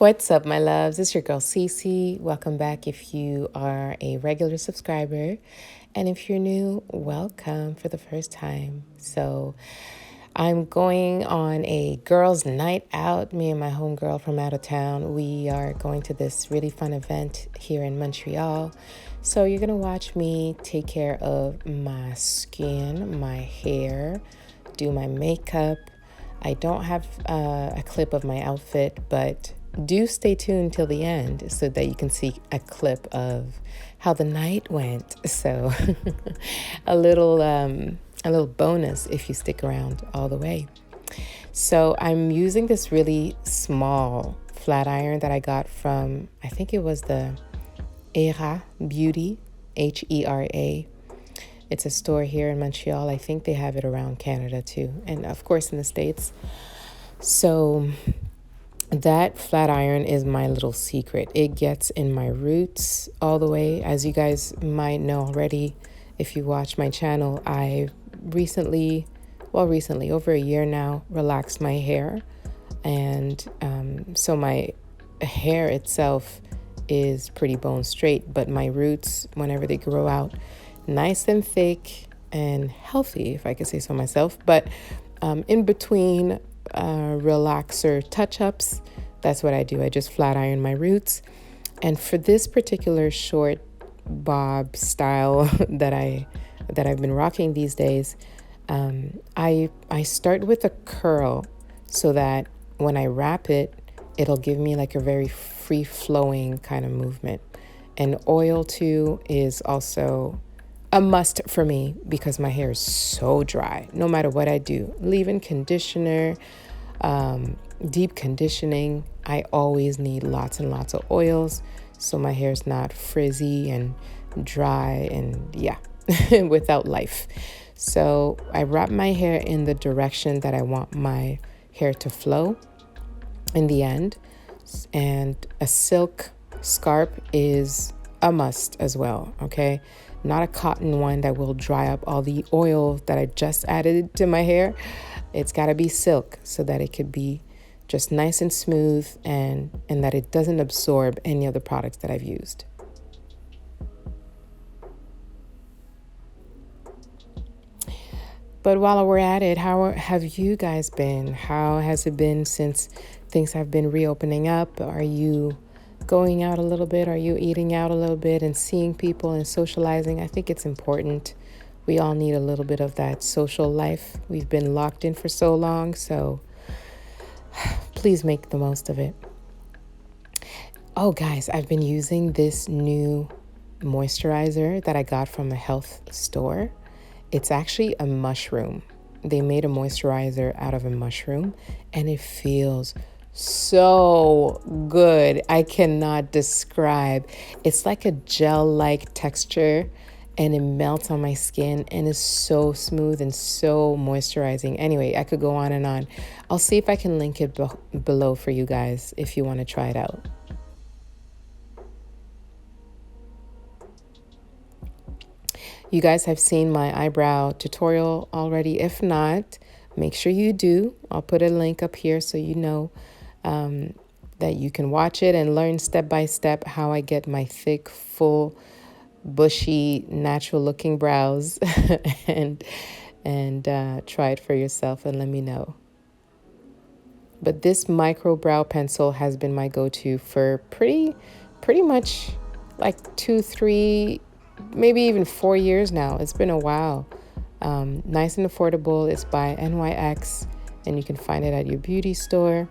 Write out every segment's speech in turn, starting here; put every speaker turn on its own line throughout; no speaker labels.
What's up, my loves? It's your girl CiCi. Welcome back if you are a regular subscriber. And if you're new, welcome for the first time. So I'm going on a girls' night out. Me and my homegirl from out of town. We are going to this really fun event here in Montreal. So you're going to watch me take care of my skin, my hair, do my makeup. I don't have a clip of my outfit, but do stay tuned till the end so that you can see a clip of how the night went. So a little bonus if you stick around all the way. So I'm using this really small flat iron that I got from, I think it was the HERA Beauty, HERA. It's a store here in Montreal. I think they have it around Canada too, and of course in the States. So that flat iron is my little secret. It gets in my roots all the way. As you guys might know already, if you watch my channel, I recently, over a year now, relaxed my hair. And so my hair itself is pretty bone straight, but my roots, whenever they grow out, nice and thick and healthy, if I could say so myself. But in between relaxer touch-ups, that's what I do. I just flat iron my roots. And for this particular short bob style that I've been rocking these days, I start with a curl so that when I wrap it, it'll give me like a very free-flowing kind of movement. And oil too is also a must for me because my hair is so dry. No matter what I do, leave-in conditioner, deep conditioning, I always need lots and lots of oils so my hair is not frizzy and dry and without life. So I wrap my hair in the direction that I want my hair to flow in the end. And a silk scarf is a must as well, okay? Not a cotton one that will dry up all the oil that I just added to my hair. It's got to be silk so that it could be just nice and smooth and that it doesn't absorb any of the products that I've used. But while we're at it, how have you guys been? How has it been since things have been reopening up? Are you going out a little bit? Are you eating out a little bit and seeing people and socializing? I think it's important. We all need a little bit of that social life. We've been locked in for so long, so please make the most of it. Oh, guys, I've been using this new moisturizer that I got from a health store. It's actually a mushroom. They made a moisturizer out of a mushroom, and it feels so good. I cannot describe. It's like a gel-like texture, and it melts on my skin and is so smooth and so moisturizing. Anyway, I could go on and on. I'll see if I can link it below for you guys if you want to try it out. You guys have seen my eyebrow tutorial already. If not, make sure you do. I'll put a link up here so you know that you can watch it and learn step by step how I get my thick, full, bushy, natural looking brows and try it for yourself and let me know. But this micro brow pencil has been my go-to for pretty much like 2, 3, maybe even 4 years now. It's been a while. Nice and affordable. It's by NYX and you can find it at your beauty store.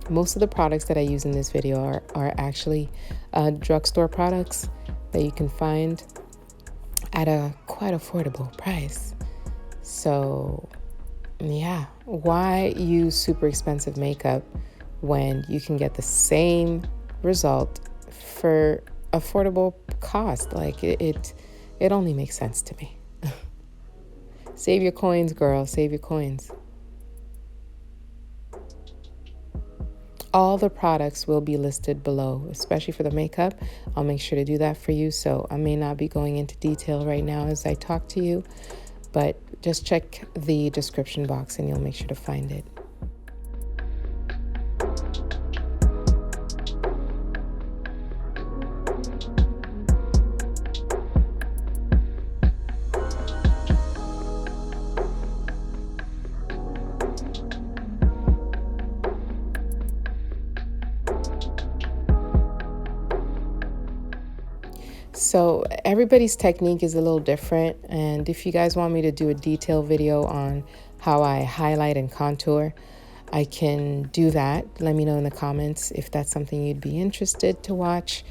Most of the products that I use in this video are actually drugstore products that you can find at a quite affordable price. So yeah, why use super expensive makeup when you can get the same result for affordable cost? Like it only makes sense to me. Save your coins, girl, save your coins. All the products will be listed below, especially for the makeup. I'll make sure to do that for you. So I may not be going into detail right now as I talk to you, but just check the description box and you'll make sure to find it. So everybody's technique is a little different. And if you guys want me to do a detailed video on how I highlight and contour, I can do that. Let me know in the comments if that's something you'd be interested to watch.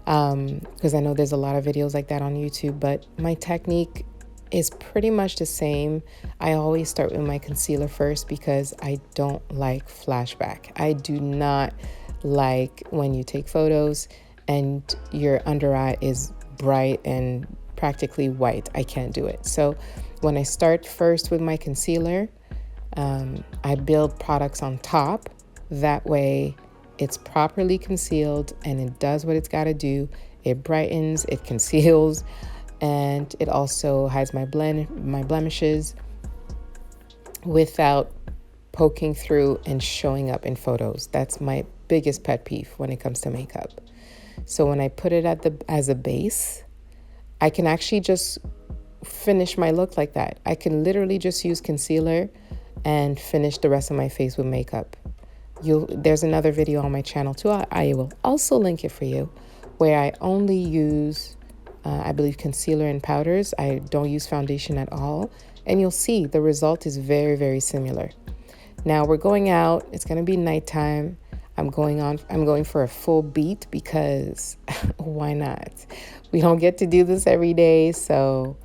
Because I know there's a lot of videos like that on YouTube, but my technique is pretty much the same. I always start with my concealer first because I don't like flashback. I do not like when you take photos and your under eye is bright and practically white. I can't do it. So when I start first with my concealer, I build products on top. That way it's properly concealed and it does what it's got to do. It brightens, it conceals, and it also hides my blemishes without poking through and showing up in photos. That's my biggest pet peeve when it comes to makeup. So when I put it as a base, I can actually just finish my look like that. I can literally just use concealer and finish the rest of my face with makeup. There's another video on my channel too. I will also link it for you, where I only use, I believe, concealer and powders. I don't use foundation at all. And you'll see the result is very, very similar. Now we're going out. It's going to be nighttime. I'm going for a full beat because why not? We don't get to do this every day. So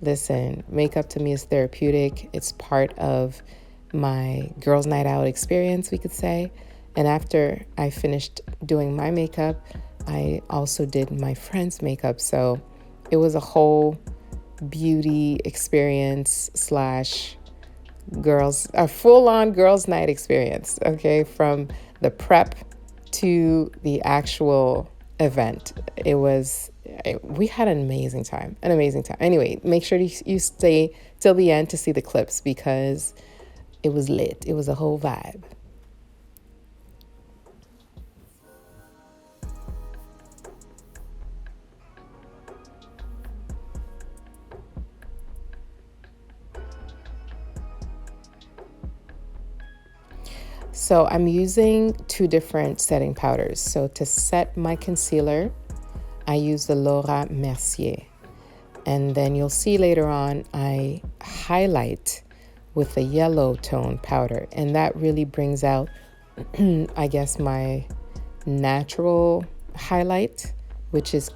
listen, makeup to me is therapeutic. It's part of my girls' night out experience, we could say. And after I finished doing my makeup, I also did my friend's makeup. So it was a whole beauty experience / a full-on girls' night experience, okay? From the prep to the actual event. We had an amazing time. Anyway, make sure you stay till the end to see the clips because it was lit. It was a whole vibe. So I'm using 2 different setting powders. So to set my concealer, I use the Laura Mercier. And then you'll see later on, I highlight with a yellow tone powder. And that really brings out, I guess, my natural highlight, which is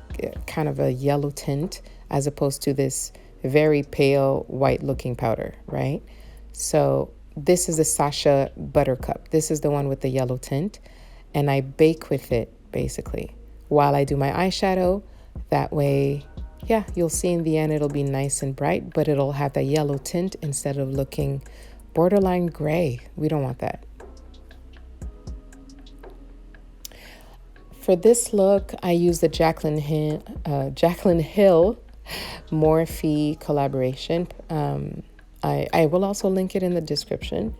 kind of a yellow tint, as opposed to this very pale white looking powder, right? So this is a Sasha Buttercup. This is the one with the yellow tint. And I bake with it, basically, while I do my eyeshadow. That way, yeah, you'll see in the end it'll be nice and bright, but it'll have that yellow tint instead of looking borderline gray. We don't want that. For this look, I use the Jaclyn Hill Morphe collaboration. I will also link it in the description.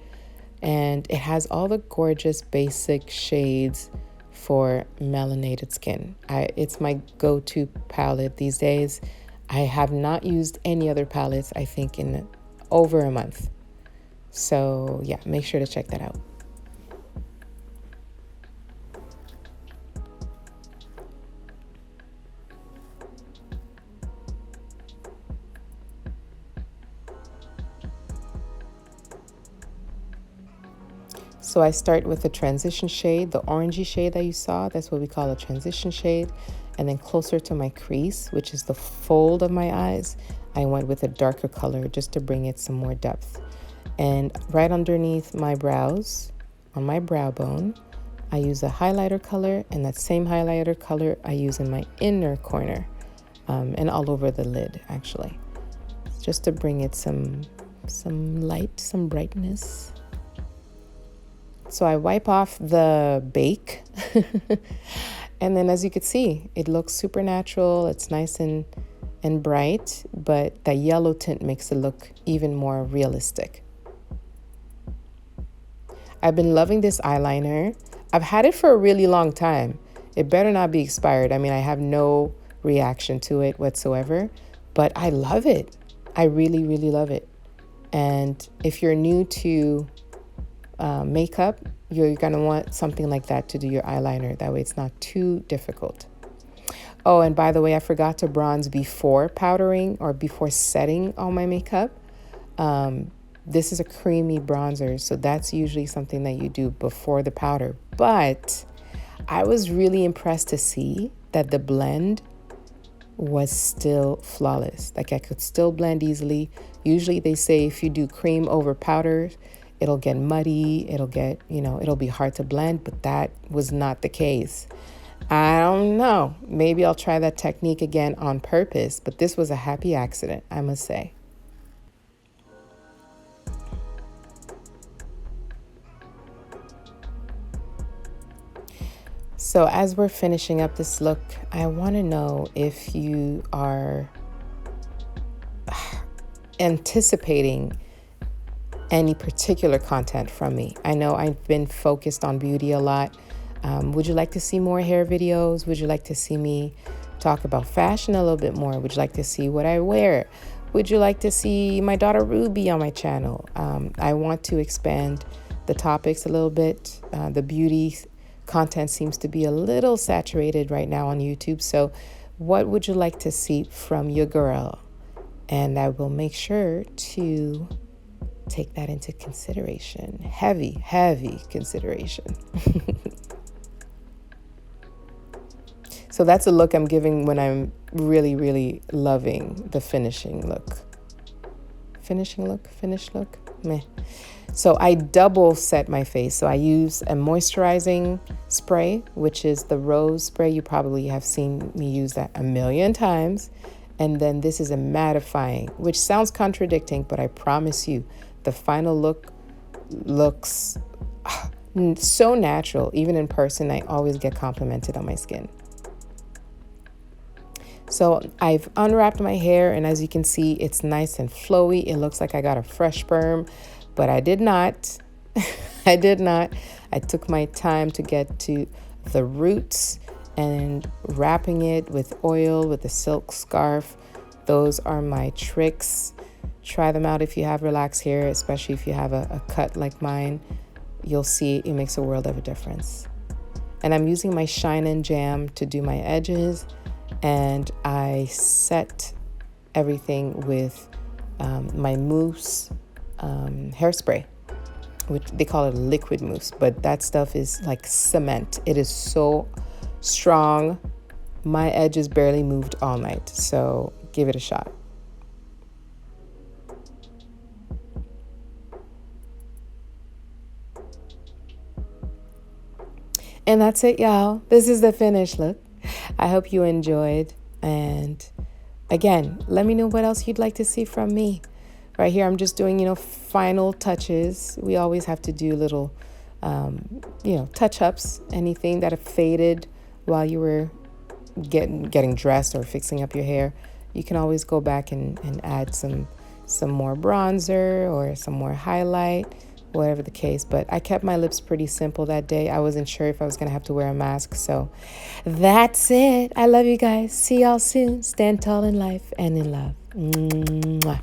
And it has all the gorgeous basic shades for melanated skin. It's my go-to palette these days. I have not used any other palettes, I think, in over a month. So yeah, make sure to check that out. So I start with the transition shade, the orangey shade that you saw. That's what we call a transition shade. And then closer to my crease, which is the fold of my eyes, I went with a darker color just to bring it some more depth. And right underneath my brows, on my brow bone, I use a highlighter color, and that same highlighter color I use in my inner corner and all over the lid, actually, just to bring it some light, some brightness. So I wipe off the bake and then, as you can see, it looks super natural. It's nice and bright, but the yellow tint makes it look even more realistic. I've been loving this eyeliner. I've had it for a really long time. It better not be expired. I mean, I have no reaction to it whatsoever, but I love it. I really, really love it. And if you're new to makeup, you're going to want something like that to do your eyeliner. That way it's not too difficult. Oh, and by the way, I forgot to bronze before powdering or before setting all my makeup. This is a creamy bronzer, so that's usually something that you do before the powder. But I was really impressed to see that the blend was still flawless. Like I could still blend easily. Usually they say if you do cream over powder, it'll get muddy, it'll get, it'll be hard to blend, but that was not the case. I don't know. Maybe I'll try that technique again on purpose, but this was a happy accident, I must say. So as we're finishing up this look, I want to know if you are anticipating any particular content from me. I know I've been focused on beauty a lot. Would you like to see more hair videos? Would you like to see me talk about fashion a little bit more? Would you like to see what I wear? Would you like to see my daughter Ruby on my channel? I want to expand the topics a little bit. The beauty content seems to be a little saturated right now on YouTube. So what would you like to see from your girl? And I will make sure to take that into consideration. Heavy consideration. So that's a look I'm giving when I'm really loving the finishing look. Finished look, meh. So I double set my face. So I use a moisturizing spray, which is the rose spray. You probably have seen me use that a million times. And then this is a mattifying, which sounds contradicting, but I promise you, the final look looks so natural. Even in person, I always get complimented on my skin. So I've unwrapped my hair, and as you can see, it's nice and flowy. It looks like I got a fresh perm, but I did not. I did not. I took my time to get to the roots and wrapping it with oil with a silk scarf. Those are my tricks. Try them out if you have relaxed hair, especially if you have a cut like mine. You'll see it makes a world of a difference. And I'm using my Shine and Jam to do my edges. And I set everything with my mousse hairspray, which they call it liquid mousse, but that stuff is like cement. It is so strong. My edges barely moved all night, so give it a shot. And that's it, y'all. This is the finished look. I hope you enjoyed. And again, let me know what else you'd like to see from me. Right here, I'm just doing, final touches. We always have to do little, touch-ups. Anything that have faded while you were getting dressed or fixing up your hair. You can always go back and add some more bronzer or some more highlight, whatever the case. But I kept my lips pretty simple that day. I wasn't sure if I was going to have to wear a mask. So that's it. I love you guys. See y'all soon. Stand tall in life and in love. Mwah.